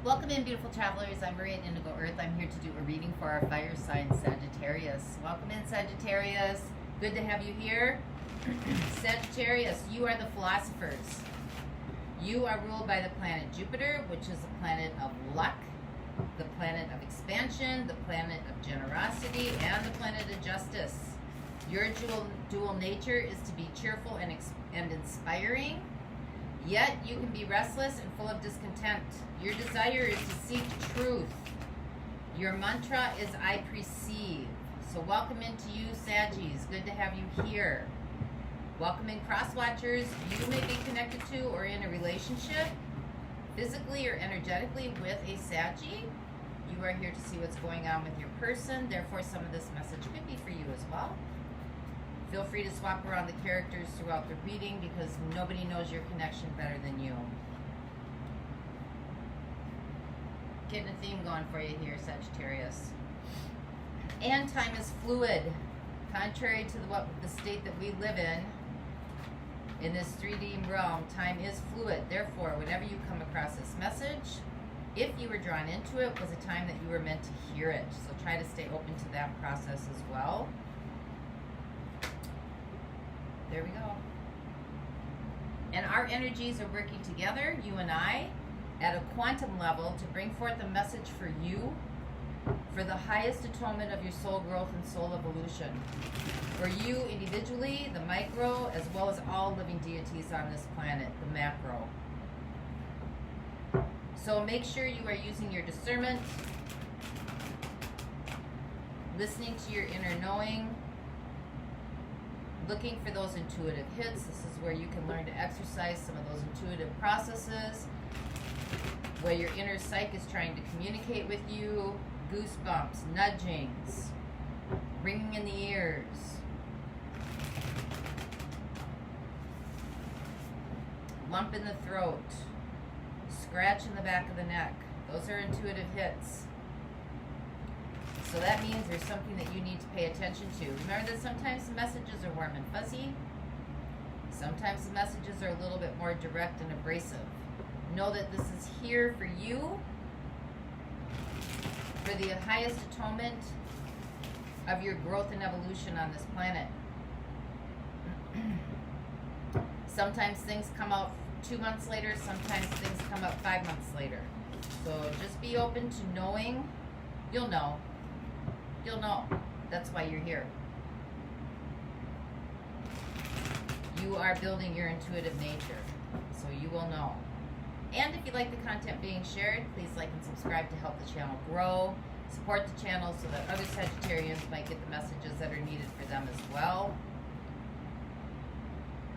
Welcome in, beautiful travelers. I'm Marie at Indigo Earth. I'm here to do a reading for our fire sign, Sagittarius. Welcome in, Sagittarius. Good to have you here. Sagittarius, you are the philosophers. You are ruled by the planet Jupiter, which is the planet of luck, the planet of expansion, the planet of generosity, and the planet of justice. Your dual nature is to be cheerful and inspiring. Yet you can be restless and full of discontent. Your desire is to seek truth. Your mantra is I perceive. So welcome into you, Saggies. Good to have you here. Welcome in, cross-watchers. You may be connected to or in a relationship, physically or energetically, with a Saggy. You are here to see what's going on with your person. Therefore, some of this message could be for you as well. Feel free to swap around the characters throughout the reading because nobody knows your connection better than you. Getting a theme going for you here, Sagittarius. And time is fluid. Contrary to the state that we live in this 3D realm, time is fluid. Therefore, whenever you come across this message, if you were drawn into it, was a time that you were meant to hear it. So try to stay open to that process as well. There we go. And our energies are working together, you and I, at a quantum level to bring forth a message for you, for the highest atonement of your soul growth and soul evolution. For you individually, the micro, as well as all living deities on this planet, the macro. So make sure you are using your discernment, listening to your inner knowing, looking for those intuitive hits. This is where you can learn to exercise some of those intuitive processes, where your inner psyche is trying to communicate with you. Goosebumps, nudgings, ringing in the ears, lump in the throat, scratch in the back of the neck. Those are intuitive hits. So that means there's something that you need to pay attention to. Remember that sometimes the messages are warm and fuzzy. Sometimes the messages are a little bit more direct and abrasive. Know that this is here for you, for the highest atonement of your growth and evolution on this planet. Sometimes things come out 2 months later, sometimes things come up 5 months later. So just be open to knowing. You'll know. You'll know. That's why you're here. You are building your intuitive nature, so you will know. And if you like the content being shared, please like and subscribe to help the channel grow. Support the channel so that other Sagittarians might get the messages that are needed for them as well.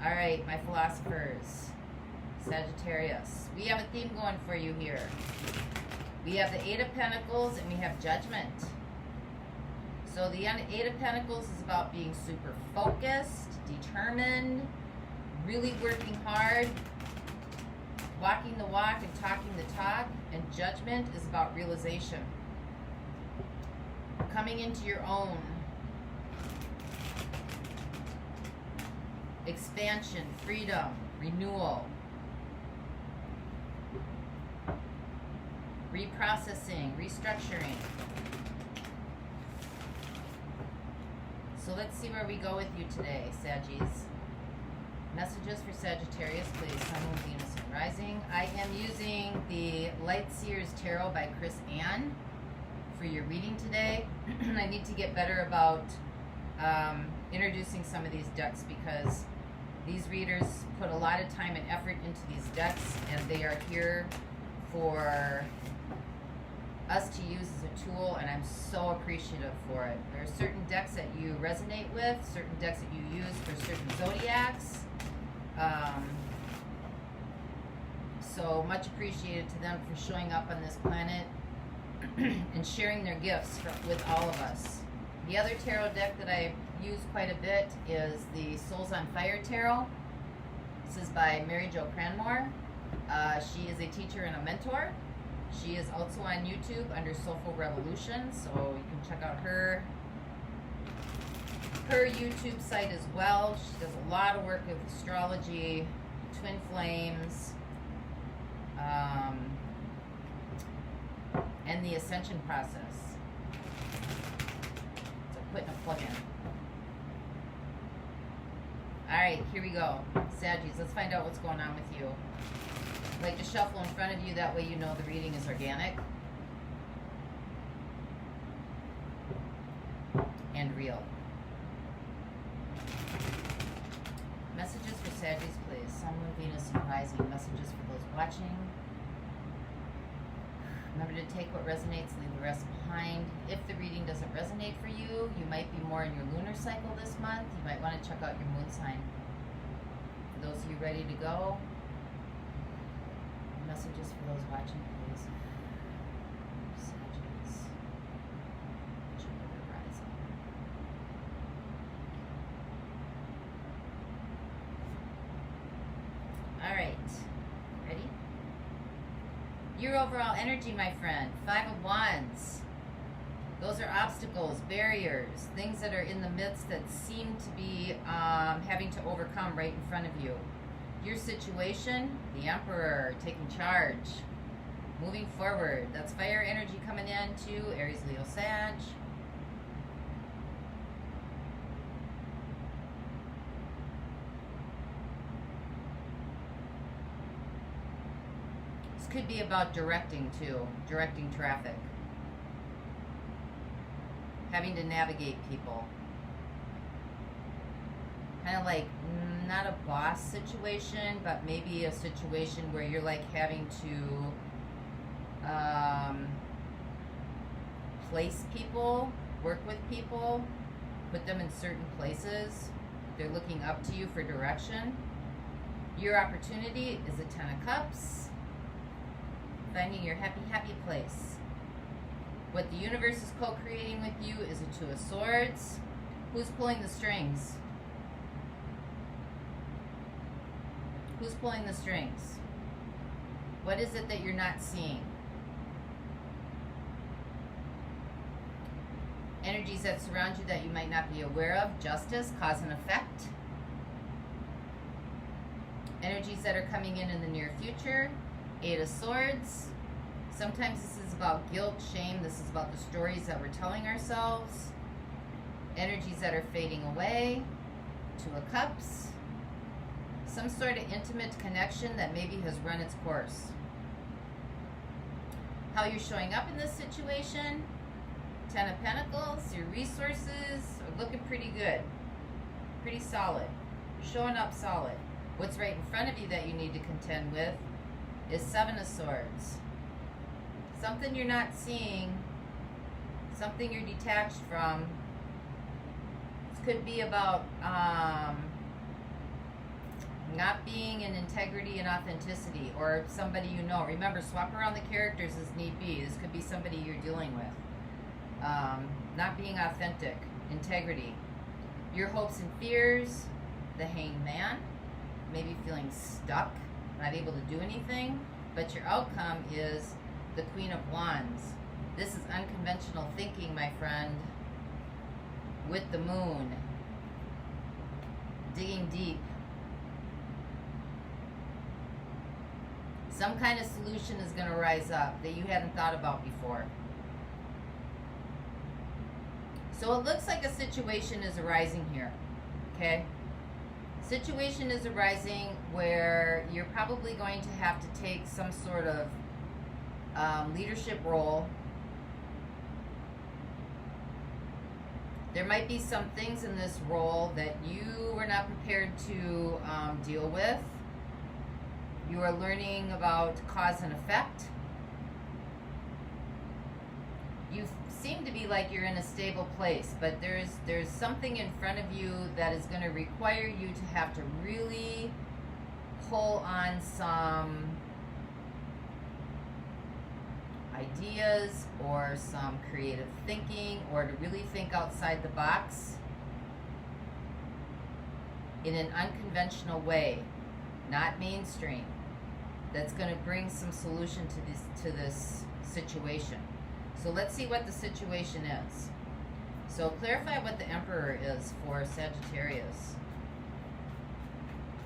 All right, my philosophers, Sagittarius. We have a theme going for you here. We have the Eight of Pentacles and we have Judgment. So the Eight of Pentacles is about being super focused, determined, really working hard, walking the walk and talking the talk. And Judgment is about realization, coming into your own, expansion, freedom, renewal, reprocessing, restructuring. So let's see where we go with you today, Saggies. Messages for Sagittarius, please. Sun, Moon, Venus, and Rising. I am using the Light Seers Tarot by Chris Ann for your reading today. I need to get better about introducing some of these decks because these readers put a lot of time and effort into these decks, and they are here for us to use as a tool, and I'm so appreciative for it. There are certain decks that you resonate with, certain decks that you use for certain zodiacs. So much appreciated to them for showing up on this planet and sharing their gifts with all of us. The other tarot deck that I use quite a bit is the Souls on Fire Tarot. This is by MaryJo Cranmore. She is a teacher and a mentor. She is also on YouTube under Soulful Revolution, so you can check out her YouTube site as well. She does a lot of work with astrology, twin flames, and the ascension process. So putting a plug in. Alright, here we go. Saggies, let's find out what's going on with you. I like to shuffle in front of you, that way you know the reading is organic. And real. Messages for Saggies, please. Sun, Moon, Venus, and Rising. Messages for those watching. Remember to take what resonates, leave the rest behind. If the reading doesn't resonate for you, you might be more in your lunar cycle this month. You might want to check out your moon sign. For those of you ready to go, messages for those watching, please. Sagittarius. Jupiter rising. All right. Ready? Your overall energy, my friend. 5 of Wands. Those are obstacles, barriers, things that are in the midst that seem to be having to overcome right in front of you. Your situation, the Emperor, taking charge, moving forward. That's fire energy coming in too, Aries, Leo, Sag. Could be about directing too, directing traffic, having to navigate people, kind of like not a boss situation, but maybe a situation where you're like having to place people, work with people, put them in certain places. They're looking up to you for direction. Your opportunity is a 10 of Cups. Finding your happy, happy place. What the universe is co-creating with you is a 2 of Swords. Who's pulling the strings? Who's pulling the strings? What is it that you're not seeing? Energies that surround you that you might not be aware of. Justice, cause and effect. Energies that are coming in the near future. 8 of Swords. Sometimes this is about guilt, shame. This is about the stories that we're telling ourselves. Energies that are fading away. 2 of Cups. Some sort of intimate connection that maybe has run its course. How you're showing up in this situation. 10 of Pentacles. Your resources are looking pretty good. Pretty solid. You're showing up solid. What's right in front of you that you need to contend with is 7 of Swords. Something you're not seeing, something you're detached from. This could be about not being in integrity and authenticity, or somebody you know. Remember, swap around the characters as need be. This could be somebody you're dealing with. Not being authentic, integrity. Your hopes and fears, the Hanged Man, maybe feeling stuck, not able to do anything, but your outcome is the Queen of Wands. This is unconventional thinking, my friend, with the Moon. Digging deep. Some kind of solution is going to rise up that you hadn't thought about before. So it looks like a situation is arising here, okay? Situation is arising where you're probably going to have to take some sort of leadership role. There might be some things in this role that you were not prepared to deal with. You are learning about cause and effect. You seem to be like you're in a stable place, but there's something in front of you that is going to require you to have to really pull on some ideas or some creative thinking, or to really think outside the box in an unconventional way, not mainstream, that's going to bring some solution to this situation. So let's see what the situation is. So clarify what the Emperor is for Sagittarius.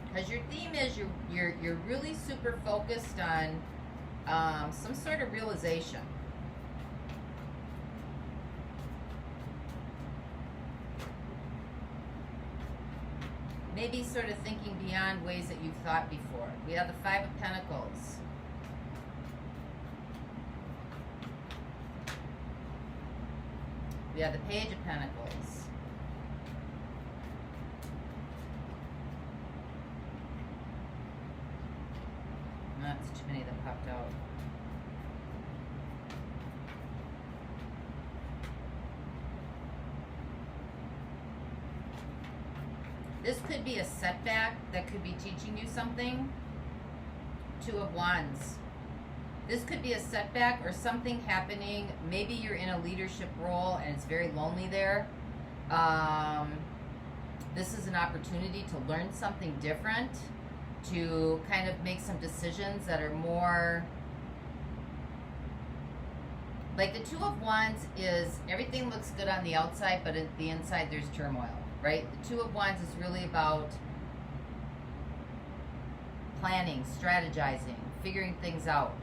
Because your theme is you're really super focused on some sort of realization. maybe sort of thinking beyond ways that you've thought before. We have the Five of Pentacles. We have the Page of Pentacles. That's too many that popped out. This could be a setback that could be teaching you something. Two of Wands. This could be a setback or something happening. Maybe you're in a leadership role and it's very lonely there. This is an opportunity to learn something different, to kind of make some decisions that are more... Like the Two of Wands is everything looks good on the outside, but at the inside there's turmoil, right? The Two of Wands is really about planning, strategizing, figuring things out.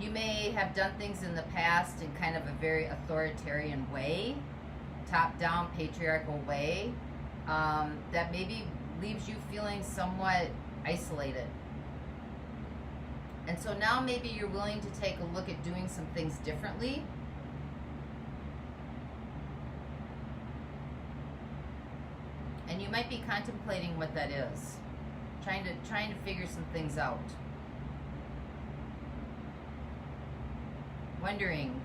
You may have done things in the past in kind of a very authoritarian way, top-down patriarchal way, that maybe leaves you feeling somewhat isolated. And so now maybe you're willing to take a look at doing some things differently. And you might be contemplating what that is. Trying to figure some things out. Wondering,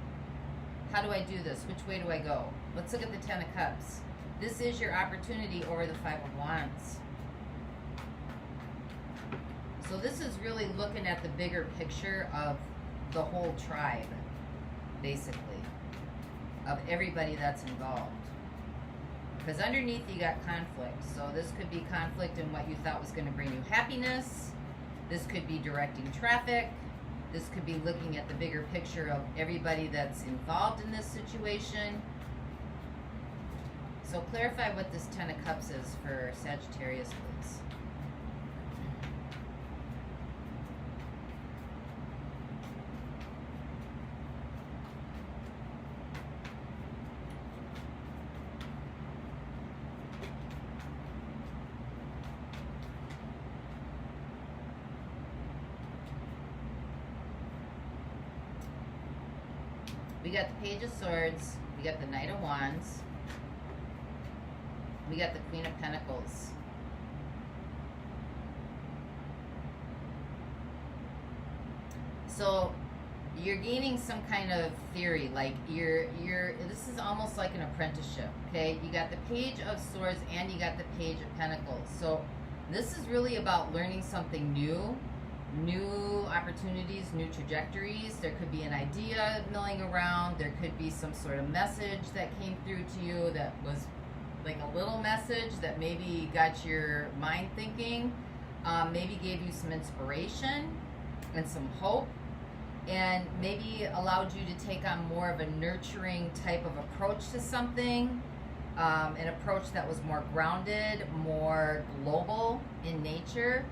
how do I do this? Which way do I go? Let's look at the Ten of Cups. This is your opportunity over the Five of Wands. So this is really looking at the bigger picture of the whole tribe, basically, of everybody that's involved. Because underneath you got conflict. So this could be conflict in what you thought was going to bring you happiness. This could be directing traffic. This could be looking at the bigger picture of everybody that's involved in this situation. So clarify what this Ten of Cups is for Sagittarius, please. We got the Page of Swords, we got the Knight of Wands, we got the Queen of Pentacles. So you're gaining some kind of theory, like this is almost like an apprenticeship, okay? You got the Page of Swords and you got the Page of Pentacles. So this is really about learning something new. New opportunities, new trajectories. There could be an idea milling around. There could be some sort of message that came through to you that was like a little message that maybe got your mind thinking, maybe gave you some inspiration and some hope, and maybe allowed you to take on more of a nurturing type of approach to something, an approach that was more grounded, more global in nature.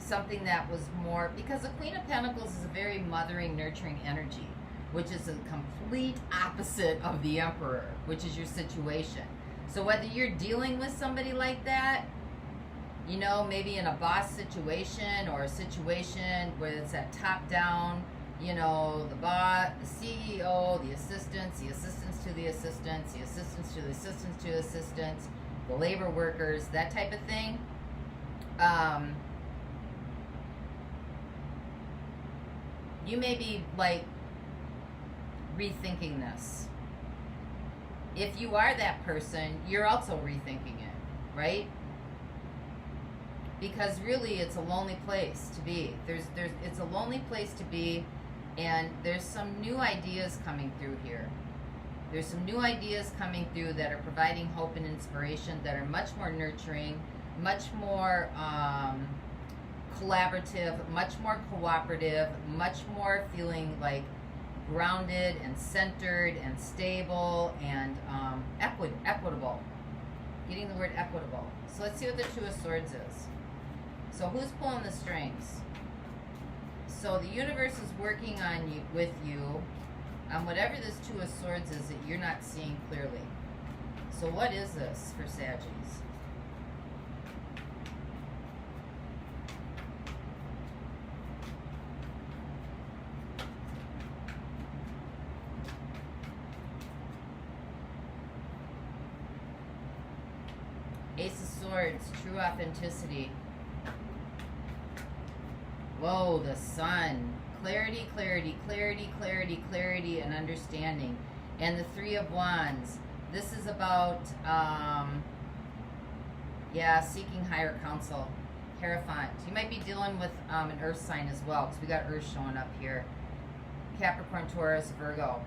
Something that was more, because the Queen of Pentacles is a very mothering, nurturing energy, which is a complete opposite of the Emperor, which is your situation. So whether you're dealing with somebody like that, you know, maybe in a boss situation or a situation where it's that top down, you know, the boss, the CEO, the assistants to the assistants, the assistants to the assistants to the assistants, the labor workers, that type of thing. You may be like rethinking this. If you are that person, you're also rethinking it, right? Because really it's a lonely place to be. It's a lonely place to be, and there's some new ideas coming through here. There's some new ideas coming through that are providing hope and inspiration, that are much more nurturing, much more collaborative, much more cooperative, much more feeling like grounded and centered and stable and equitable. Getting the word equitable. So let's see what the Two of Swords is. So who's pulling the strings? So the universe is working on you, with you, on whatever this Two of Swords is that you're not seeing clearly. So what is this for Saggies? Ace of Swords, true authenticity. Whoa, the Sun. Clarity, clarity, clarity, clarity, clarity, and understanding. And the Three of Wands. This is about, seeking higher counsel. Hierophant. You might be dealing with an earth sign as well, because we got earth showing up here. Capricorn, Taurus, Virgo.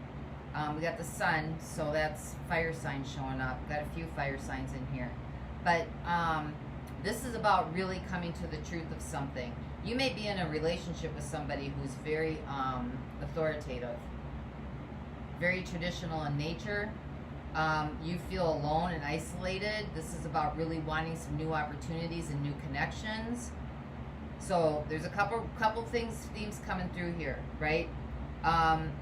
We got the Sun, so that's fire sign showing up. Got a few fire signs in here. But this is about really coming to the truth of something. You may be in a relationship with somebody who's very authoritative, very traditional in nature. You feel alone and isolated. This is about really wanting some new opportunities and new connections. So there's a couple themes coming through here, right?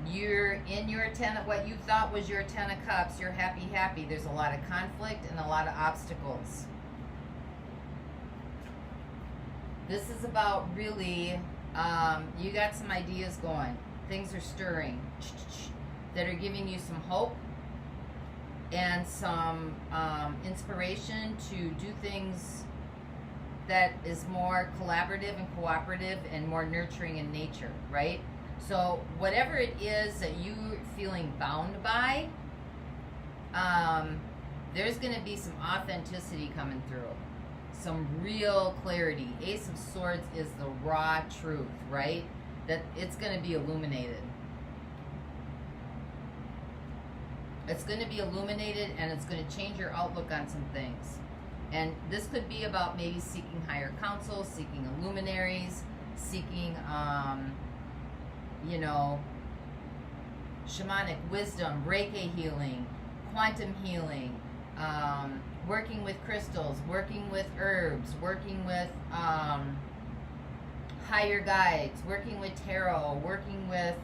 You're in your what you thought was your 10 of Cups. You're happy. There's a lot of conflict and a lot of obstacles. This is about really, you got some ideas going. Things are stirring that are giving you some hope and some inspiration to do things that is more collaborative and cooperative and more nurturing in nature, right? So whatever it is that you're feeling bound by, there's going to be some authenticity coming through. Some real clarity. Ace of Swords is the raw truth, right? That it's going to be illuminated. It's going to be illuminated, and it's going to change your outlook on some things. And this could be about maybe seeking higher counsel, seeking luminaries, seeking, shamanic wisdom, Reiki healing, quantum healing, working with crystals, working with herbs, working with higher guides, working with tarot, working with,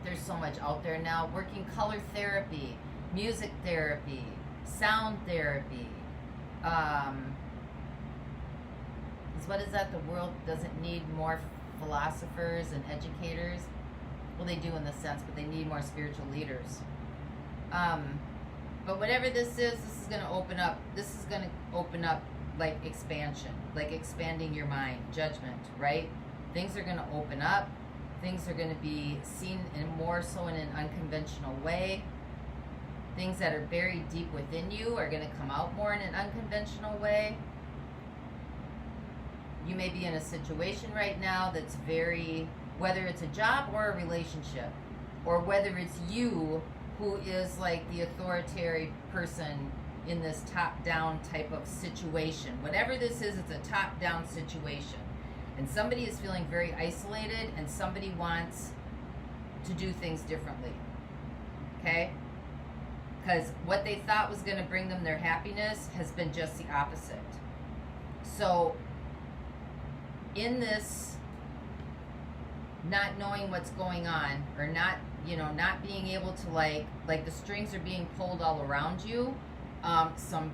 there's so much out there now, working color therapy, music therapy, sound therapy. What is that? The world doesn't need more philosophers and educators. Well, they do in the sense, but they need more spiritual leaders. But whatever this is going to open up. This is going to open up like expansion, like expanding your mind, judgment, right? Things are going to open up. Things are going to be seen in more so in an unconventional way. Things that are buried deep within you are going to come out more in an unconventional way. You may be in a situation right now that's very, whether it's a job or a relationship, or whether it's you who is like the authoritarian person in this top-down type of situation. Whatever this is, it's a top-down situation. And somebody is feeling very isolated, and somebody wants to do things differently. Okay? Because what they thought was going to bring them their happiness has been just the opposite. So, in this not knowing what's going on, or not being able to like the strings are being pulled all around you, some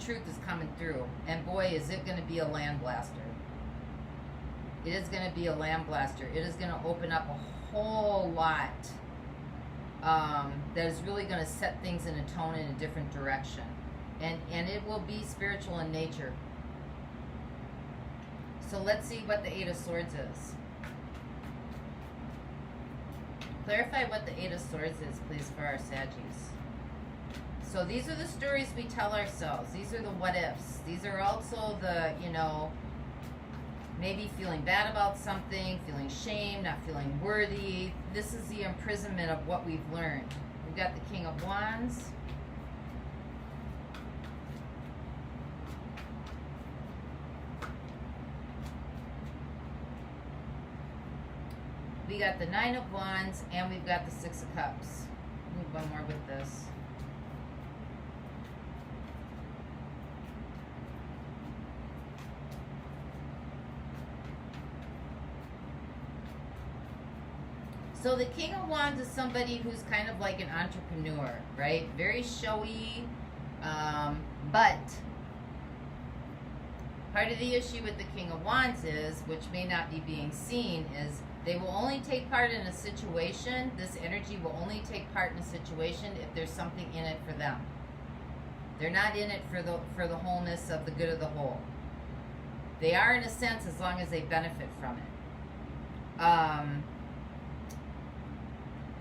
truth is coming through. And boy, is it going to be a land blaster. It is going to be a land blaster. It is going to open up a whole lot that is really going to set things in a tone in a different direction. And it will be spiritual in nature. So let's see what the Eight of Swords is. Clarify what the Eight of Swords is, please, for our Saggies. So these are the stories we tell ourselves. These are the what ifs. These are also the, maybe feeling bad about something, feeling shame, not feeling worthy. This is the imprisonment of what we've learned. We've got the King of Wands. We got the Nine of Wands, and we've got the Six of Cups. Need one more with this. So the King of Wands is somebody who's kind of like an entrepreneur, right? Very showy, but part of the issue with the King of Wands is, which may not be being seen, is they will only take part in a situation, this energy will only take part in a situation if there's something in it for them. They're not in it for the wholeness of the good of the whole. They are in a sense as long as they benefit from it.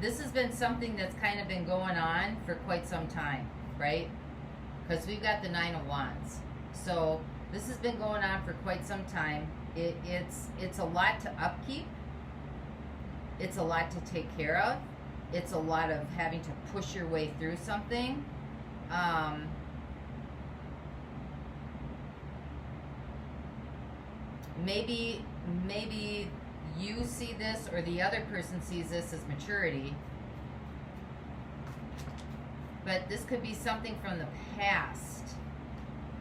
This has been something that's kind of been going on for quite some time, right? Because we've got the Nine of Wands. So this has been going on for quite some time. It's a lot to upkeep. It's a lot to take care of. It's a lot of having to push your way through something. Maybe you see this, or the other person sees this as maturity. But this could be something from the past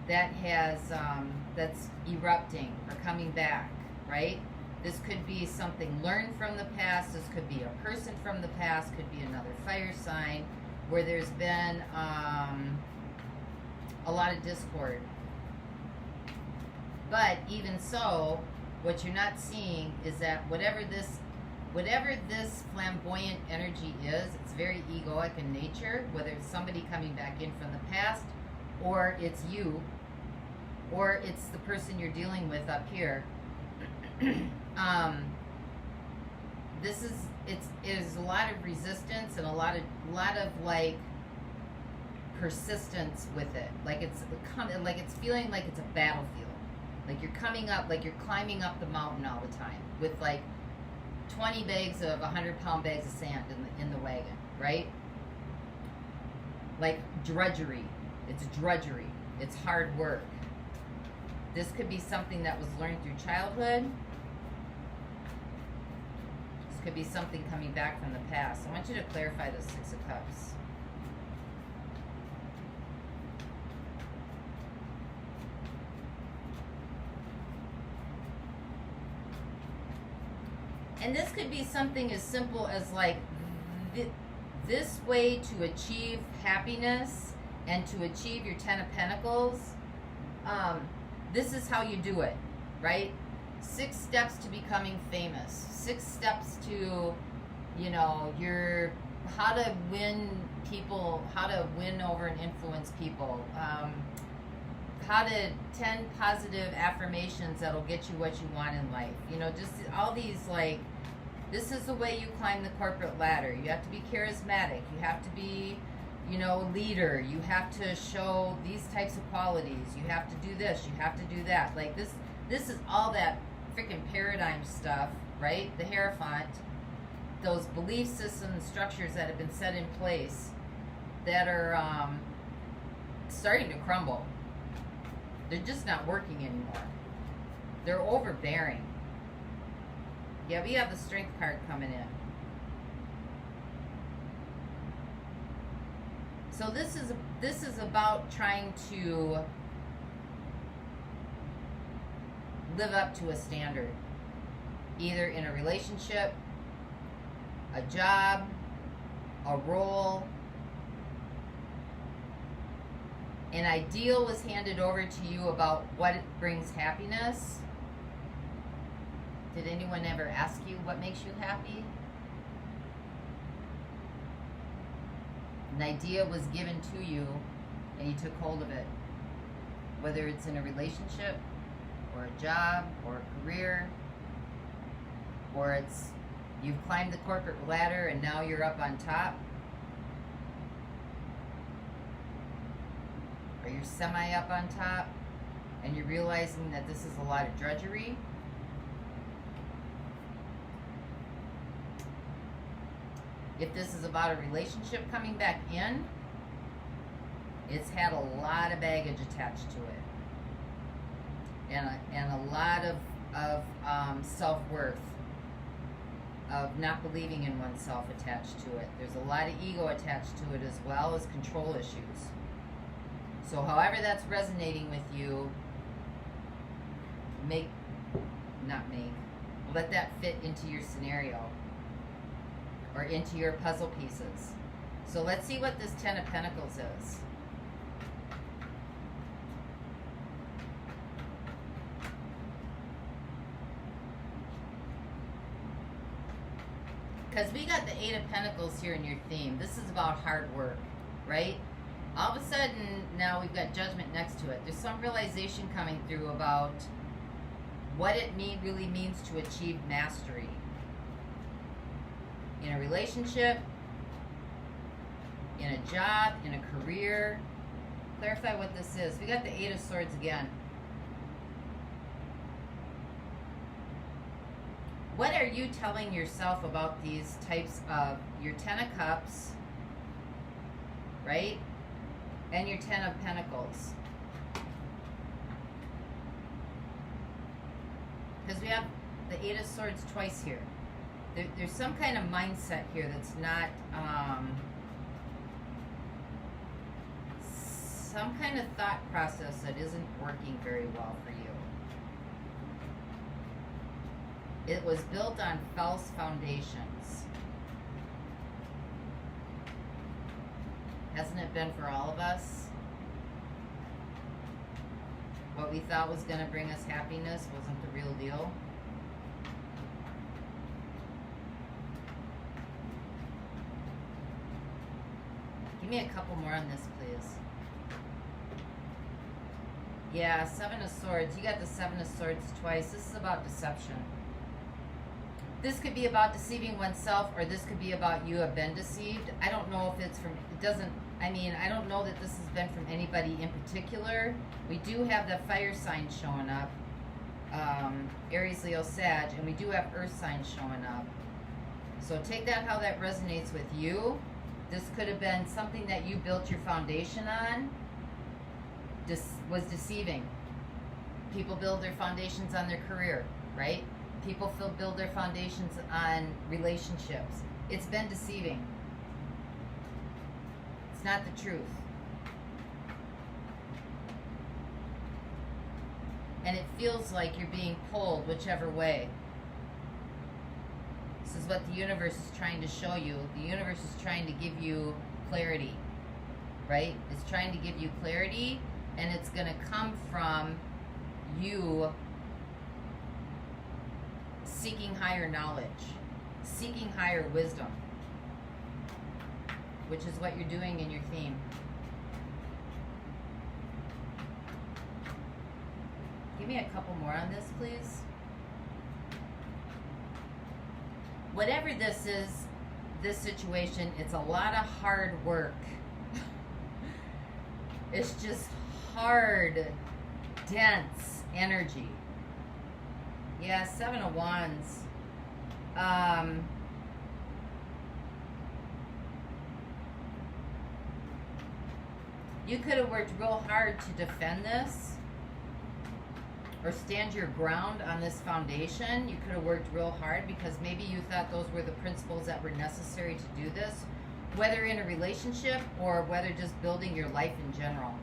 that has that's erupting or coming back, right? This could be something learned from the past. This could be a person from the past. Could be another fire sign where there's been a lot of discord. But even so, what you're not seeing is that whatever this flamboyant energy is, it's very egoic in nature, whether it's somebody coming back in from the past, or it's you, or it's the person you're dealing with up here. It is a lot of resistance and a lot of like persistence with it. Like it's feeling like it's a battlefield. Like you're coming up, like you're climbing up the mountain all the time with like 20 bags of 100-pound bags of sand in the wagon, right? Like drudgery. It's drudgery. It's hard work. This could be something that was learned through childhood. This could be something coming back from the past. I want you to clarify the Six of Cups. And this could be something as simple as like this way to achieve happiness and to achieve your Ten of Pentacles. This is how you do it, right? 6 steps to becoming famous. 6 steps to, you know, how to win people, how to win over and influence people. How to 10 positive affirmations that'll get you what you want in life. You know, just all these, like, this is the way you climb the corporate ladder. You have to be charismatic. You have to be, you know, a leader. You have to show these types of qualities. You have to do this. You have to do that. Like this is all that freaking paradigm stuff, right? The Hierophant, those belief systems, structures that have been set in place that are starting to crumble. They're just not working anymore. They're overbearing. Yeah, we have the Strength card coming in. So this is about trying to live up to a standard, either in a relationship, a job, a role. An ideal was handed over to you about what brings happiness. Did anyone ever ask you what makes you happy? An idea was given to you and you took hold of it. Whether it's in a relationship or a job or a career, or it's you've climbed the corporate ladder and now you're up on top. Or you're semi up on top and you're realizing that this is a lot of drudgery. If this is about a relationship coming back in, it's had a lot of baggage attached to it. And a lot of self-worth, of not believing in oneself attached to it. There's a lot of ego attached to it, as well as control issues. So however that's resonating with you, let that fit into your scenario. or into your puzzle pieces. So let's see what this Ten of Pentacles is. Because we got the Eight of Pentacles here in your theme. This is about hard work, right? All of a sudden, now we've got Judgment next to it. There's some realization coming through about what it really means to achieve mastery. In a relationship, in a job, in a career. Clarify what this is. We got the Eight of Swords again. What are you telling yourself about these types of your Ten of Cups, right? And your Ten of Pentacles. Because we have the Eight of Swords twice here. There's some kind of mindset here that's not, some kind of thought process that isn't working very well for you. It was built on false foundations. Hasn't it been for all of us? What we thought was going to bring us happiness wasn't the real deal. Give me a couple more on this, please. Yeah, Seven of Swords. You got the Seven of Swords twice. This is about deception. This could be about deceiving oneself, or this could be about you have been deceived. I don't know if it's from, it doesn't, I mean, I don't know that this has been from anybody in particular. We do have the fire sign showing up, Aries, Leo, Sag, and we do have earth signs showing up. So take that how that resonates with you. This could have been something that you built your foundation on, was deceiving. People build their foundations on their career, right? People build their foundations on relationships. It's been deceiving. It's not the truth. And it feels like you're being pulled whichever way. This is what the universe is trying to show you. The universe is trying to give you clarity, right? It's trying to give you clarity, and it's going to come from you seeking higher knowledge, seeking higher wisdom, which is what you're doing in your theme. Give me a couple more on this, please. Whatever this is, this situation, it's a lot of hard work. It's just hard, dense energy. Yeah, Seven of Wands. You could have worked real hard to defend this or stand your ground on this foundation. You could have worked real hard because maybe you thought those were the principles that were necessary to do this, whether in a relationship or whether just building your life in general.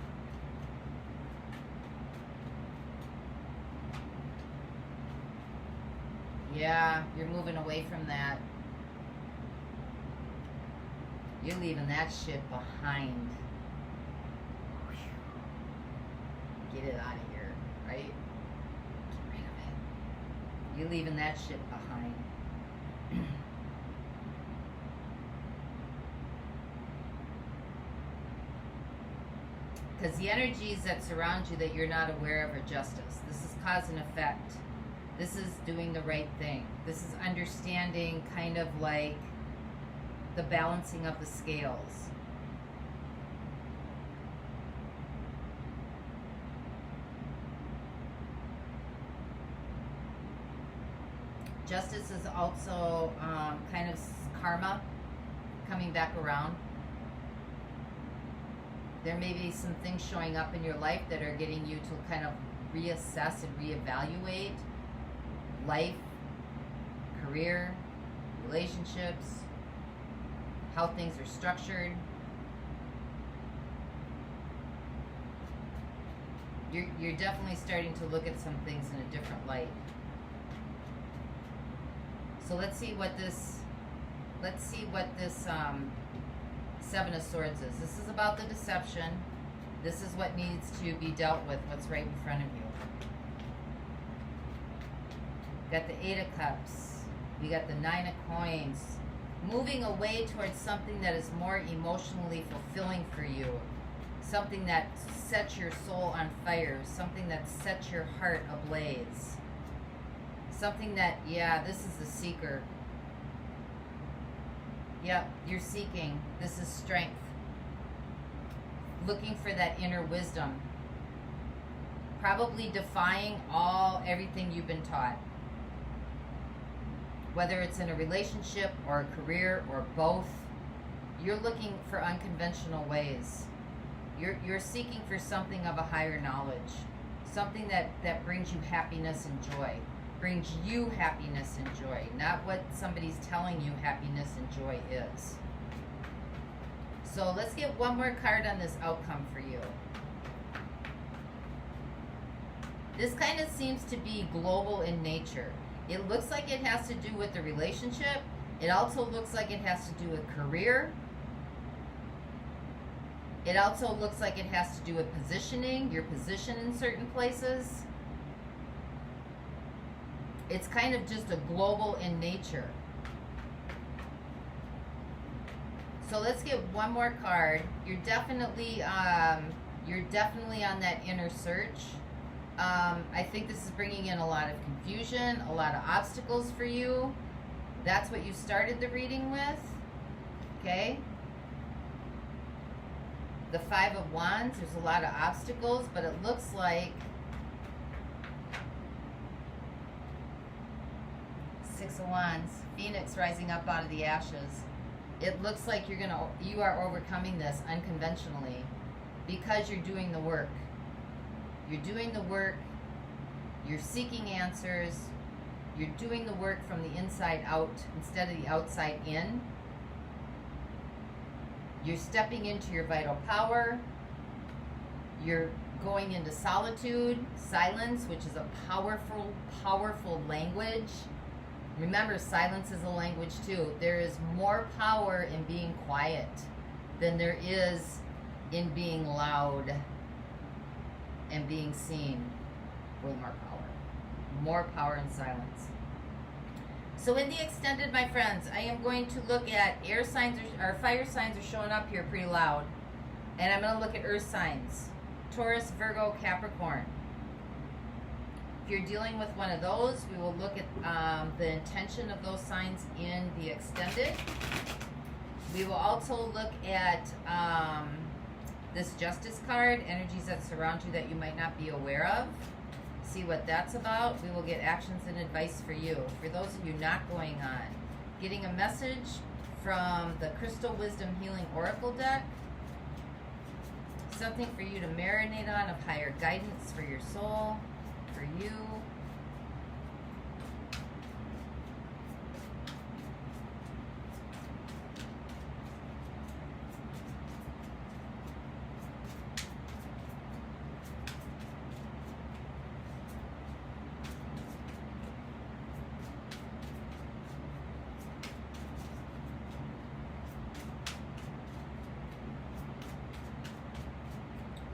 Yeah, you're moving away from that. You're leaving that shit behind. Get it out of here, right? Get rid of it. You're leaving that shit behind. Because the energies that surround you that you're not aware of are justice. This is cause and effect. This is doing the right thing. This is understanding kind of like the balancing of the scales. Justice is also kind of karma coming back around. There may be some things showing up in your life that are getting you to kind of reassess and reevaluate life, career, relationships, how things are structured. You're definitely starting to look at some things in a different light. So let's see let's see what this Seven of Swords is. This is about the deception. This is what needs to be dealt with, what's right in front of you. Got the Eight of Cups. We got the Nine of Coins. Moving away towards something that is more emotionally fulfilling for you. Something that sets your soul on fire. Something that sets your heart ablaze. Something that, yeah, this is the seeker. Yep, you're seeking. This is strength. Looking for that inner wisdom. Probably defying everything you've been taught. Whether it's in a relationship or a career or both, you're looking for unconventional ways. You're seeking for something of a higher knowledge. Something that brings you happiness and joy. Brings you happiness and joy. Not what somebody's telling you happiness and joy is. So let's get one more card on this outcome for you. This kind of seems to be global in nature. It looks like it has to do with the relationship. It also looks like it has to do with career. It also looks like it has to do with positioning, your position in certain places. It's kind of just a global in nature. So let's get one more card. You're definitely on that inner search. I think this is bringing in a lot of confusion, a lot of obstacles for you. That's what you started the reading with. Okay? The Five of Wands, there's a lot of obstacles, but it looks like Six of Wands, Phoenix rising up out of the ashes. It looks like you are overcoming this unconventionally because you're doing the work. You're doing the work. You're seeking answers. You're doing the work from the inside out instead of the outside in. You're stepping into your vital power. You're going into solitude, silence, which is a powerful, powerful language. Remember, silence is a language too. There is more power in being quiet than there is in being loud and being seen with more power. More power in silence. So in the extended, my friends, I am going to look at air signs or fire signs are showing up here pretty loud. And I'm going to look at earth signs. Taurus, Virgo, Capricorn. If you're dealing with one of those, we will look at the intention of those signs in the extended. We will also look at this Justice card, energies that surround you that you might not be aware of. See what that's about. We will get actions and advice for you. For those of you not going on, getting a message from the Crystal Wisdom Healing Oracle deck. Something for you to marinate on of higher guidance for your soul, for you.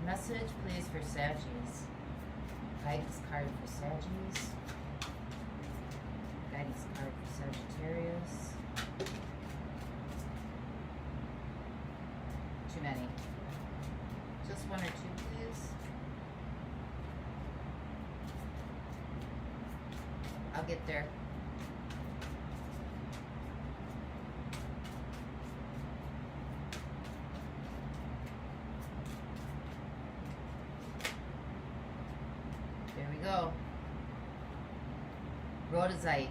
Message, please, for Saggies. Guidance card for Saggies. Guidance card for Sagittarius. Too many. Just one or two, please. I'll get there. There we go. Rhodosite.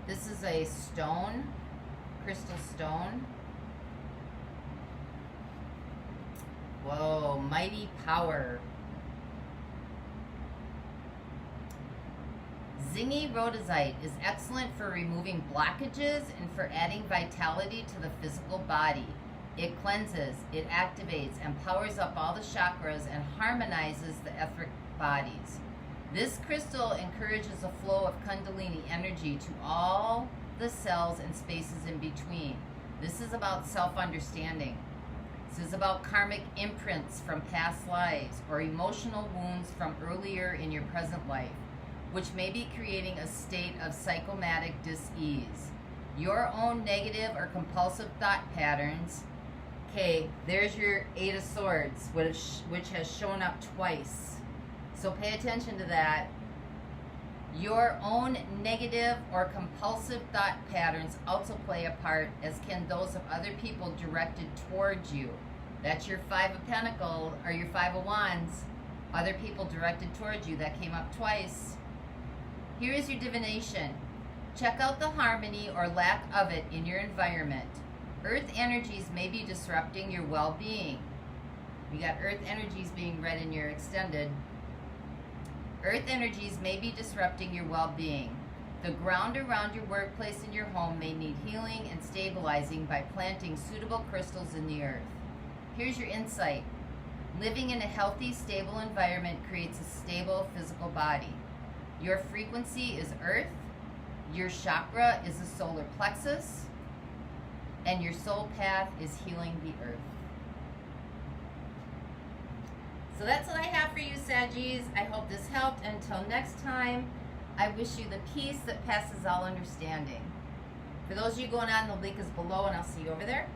This is a stone, crystal stone. Whoa, mighty power. Zingy Rhodosite is excellent for removing blockages and for adding vitality to the physical body. It cleanses, it activates, and powers up all the chakras and harmonizes the etheric bodies. This crystal encourages a flow of Kundalini energy to all the cells and spaces in between. This is about self-understanding. This is about karmic imprints from past lives or emotional wounds from earlier in your present life, which may be creating a state of psychomatic dis-ease. Your own negative or compulsive thought patterns. Okay, there's your Eight of Swords, which has shown up twice. So pay attention to that. Your own negative or compulsive thought patterns also play a part, as can those of other people directed towards you. That's your Five of Pentacles, or your Five of Wands. Other people directed towards you. That came up twice. Here is your divination. Check out the harmony or lack of it in your environment. Earth energies may be disrupting your well-being. We got earth energies being read in your extended. Earth energies may be disrupting your well-being. The ground around your workplace and your home may need healing and stabilizing by planting suitable crystals in the earth. Here's your insight. Living in a healthy, stable environment creates a stable physical body. Your frequency is earth. Your chakra is the solar plexus. And your soul path is healing the earth. So that's what I have for you, Saggies. I hope this helped. Until next time, I wish you the peace that passes all understanding. For those of you going on, the link is below, and I'll see you over there.